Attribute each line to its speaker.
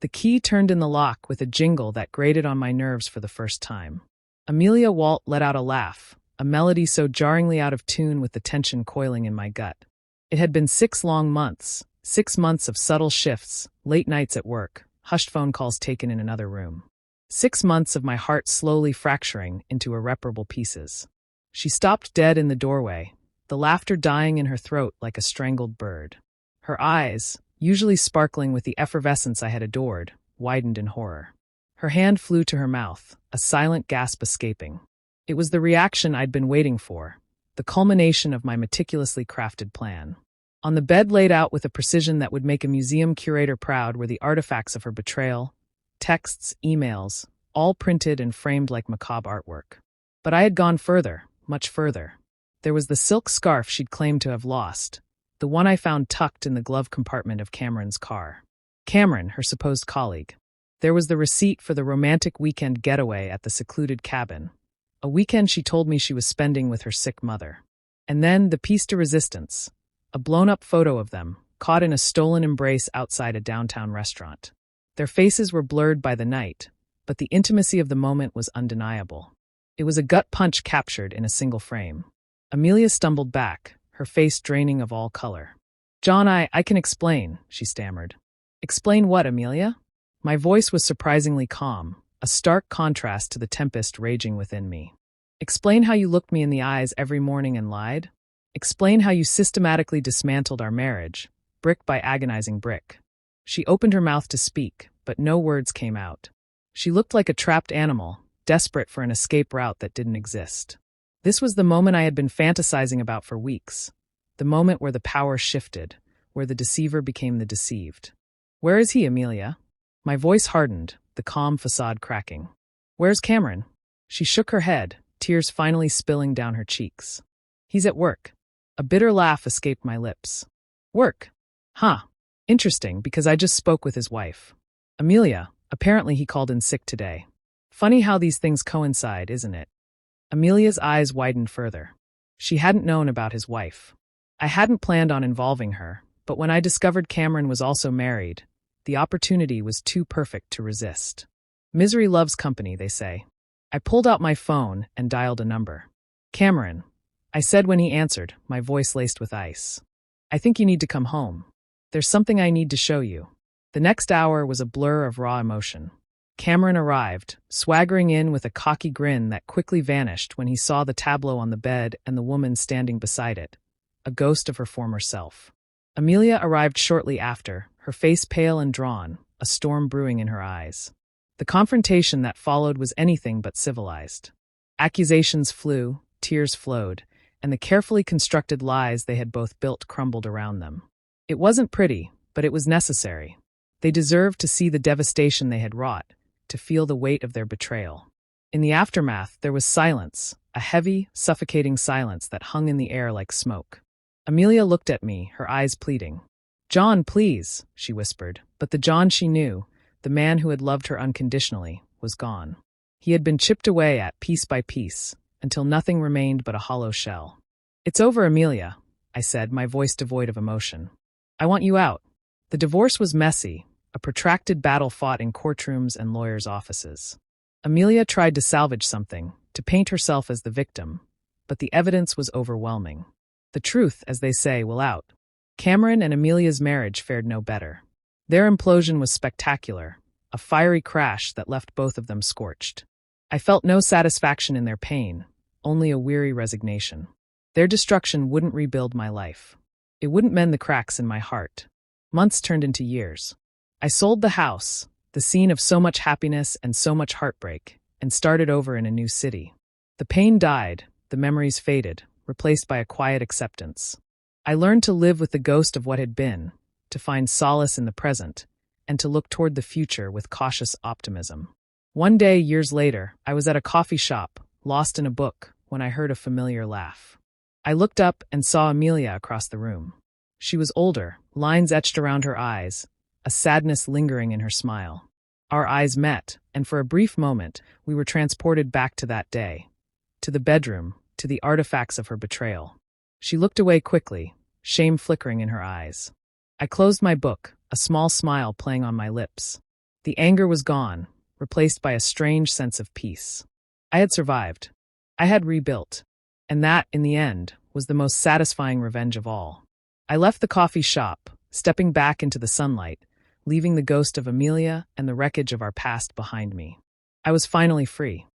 Speaker 1: The key turned in the lock with a jingle that grated on my nerves for the first time. Amelia Walt let out a laugh, a melody so jarringly out of tune with the tension coiling in my gut. It had been 6 long months, 6 months of subtle shifts, late nights at work, hushed phone calls taken in another room. 6 months of my heart slowly fracturing into irreparable pieces. She stopped dead in the doorway, the laughter dying in her throat like a strangled bird. Her eyes, usually sparkling with the effervescence I had adored, widened in horror. Her hand flew to her mouth, a silent gasp escaping. It was the reaction I'd been waiting for, the culmination of my meticulously crafted plan. On the bed laid out with a precision that would make a museum curator proud were the artifacts of her betrayal, texts, emails, all printed and framed like macabre artwork. But I had gone further, much further. There was the silk scarf she'd claimed to have lost, the one I found tucked in the glove compartment of Cameron's car. Cameron, her supposed colleague. There was the receipt for the romantic weekend getaway at the secluded cabin, a weekend she told me she was spending with her sick mother. And then the piece de resistance, a blown-up photo of them, caught in a stolen embrace outside a downtown restaurant. Their faces were blurred by the night, but the intimacy of the moment was undeniable. It was a gut punch captured in a single frame. Amelia stumbled back, her face draining of all color. "John, I can explain," she stammered. "Explain what, Amelia?" My voice was surprisingly calm, a stark contrast to the tempest raging within me. "Explain how you looked me in the eyes every morning and lied? Explain how you systematically dismantled our marriage, brick by agonizing brick." She opened her mouth to speak, but no words came out. She looked like a trapped animal, desperate for an escape route that didn't exist. This was the moment I had been fantasizing about for weeks, the moment where the power shifted, where the deceiver became the deceived. "Where is he, Amelia?" My voice hardened, the calm facade cracking. "Where's Cameron?" She shook her head, tears finally spilling down her cheeks. "He's at work." A bitter laugh escaped my lips. "Work? Huh. Interesting, because I just spoke with his wife. Amelia, apparently he called in sick today. Funny how these things coincide, isn't it?" Amelia's eyes widened further. She hadn't known about his wife. I hadn't planned on involving her, but when I discovered Cameron was also married, the opportunity was too perfect to resist. Misery loves company, they say. I pulled out my phone and dialed a number. "Cameron," I said when he answered, my voice laced with ice. "I think you need to come home. There's something I need to show you." The next hour was a blur of raw emotion. Cameron arrived, swaggering in with a cocky grin that quickly vanished when he saw the tableau on the bed and the woman standing beside it, a ghost of her former self. Amelia arrived shortly after, her face pale and drawn, a storm brewing in her eyes. The confrontation that followed was anything but civilized. Accusations flew, tears flowed, and the carefully constructed lies they had both built crumbled around them. It wasn't pretty, but it was necessary. They deserved to see the devastation they had wrought, to feel the weight of their betrayal. In the aftermath, there was silence, a heavy, suffocating silence that hung in the air like smoke. Amelia looked at me, her eyes pleading. "John, please," she whispered, but the John she knew, the man who had loved her unconditionally, was gone. He had been chipped away at piece by piece, until nothing remained but a hollow shell. "It's over, Amelia," I said, my voice devoid of emotion. "I want you out." The divorce was messy, a protracted battle fought in courtrooms and lawyers' offices. Amelia tried to salvage something, to paint herself as the victim, but the evidence was overwhelming. The truth, as they say, will out. Cameron and Amelia's marriage fared no better. Their implosion was spectacular, a fiery crash that left both of them scorched. I felt no satisfaction in their pain, only a weary resignation. Their destruction wouldn't rebuild my life. It wouldn't mend the cracks in my heart. Months turned into years. I sold the house, the scene of so much happiness and so much heartbreak, and started over in a new city. The pain died, the memories faded, replaced by a quiet acceptance. I learned to live with the ghost of what had been, to find solace in the present, and to look toward the future with cautious optimism. One day, years later, I was at a coffee shop, lost in a book, when I heard a familiar laugh. I looked up and saw Amelia across the room. She was older, lines etched around her eyes, a sadness lingering in her smile. Our eyes met, and for a brief moment, we were transported back to that day, to the bedroom, to the artifacts of her betrayal. She looked away quickly, shame flickering in her eyes. I closed my book, a small smile playing on my lips. The anger was gone, replaced by a strange sense of peace. I had survived. I had rebuilt. And that, in the end, was the most satisfying revenge of all. I left the coffee shop, stepping back into the sunlight, leaving the ghost of Amelia and the wreckage of our past behind me. I was finally free.